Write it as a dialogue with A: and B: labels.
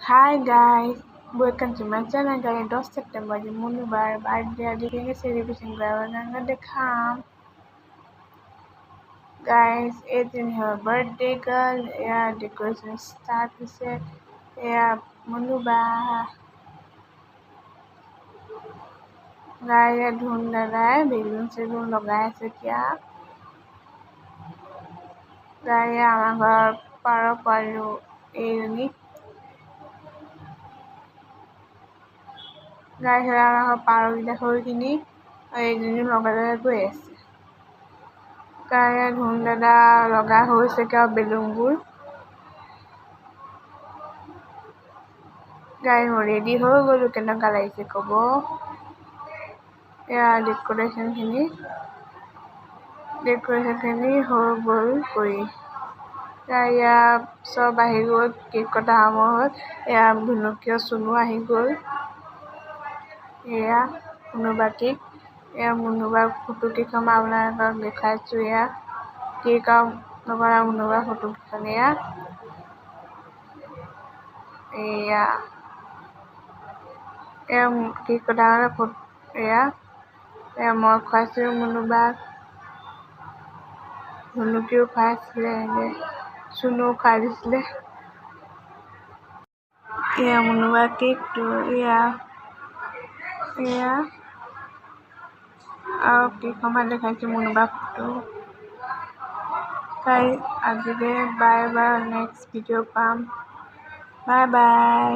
A: Hi guys, welcome to my channel guys. 10 September di Munubar birthday di celebration gawang dekham. Guys, it's in her birthday girl. Yeah, decoration start হৈছে. Yeah, Munubar. Guys, ধুন লগাই balloon salon লগাই আছে এতিয়া। Guys, আমাৰ ঘৰৰ পাৰ পালো এইজনী। Guys, আমাৰ পাৰকেইটা সৰুখিনি এইজনী লগাই গৈ আছে। Guys, ধুন দাদা লগা হৈছে কিয় বেলুনবোৰ। Guys, মই ৰেডি হৈ গ'লো কেনেকুৱা লাগিছে ক'ব। এয়া ডেকোৰেশ্যন খিনি হৈ গ'ল কৰি। এয়া চব আহি গ'ল, কেক কটা সময় হ'ল। এয়া ভুনুকীয় চুনু আহি গ'ল। এয়া মুনুবা কেক। এয়া মুনুবাৰ ফটো কেইখন মই আপোনালোকক দেখাইছোঁ। এয়া কেক আৰু মুনুবাৰ ফটো কেইখন। এয়া কেক কটা ফটো। এয়া মই খুৱাইছোঁ মুনুবাক, ভুনুকিও খুৱাইছিলে, চুনুও খুৱাই দিছিলে। এয়া মুনুবাৰ কেকটো। এয়া আৰু কেইখনমান দেখাইছোঁ মুনুবাৰ ফটো। আজিলৈ বাই বাই, নেক্সট ভিডিঅ' পাম। Bye bye.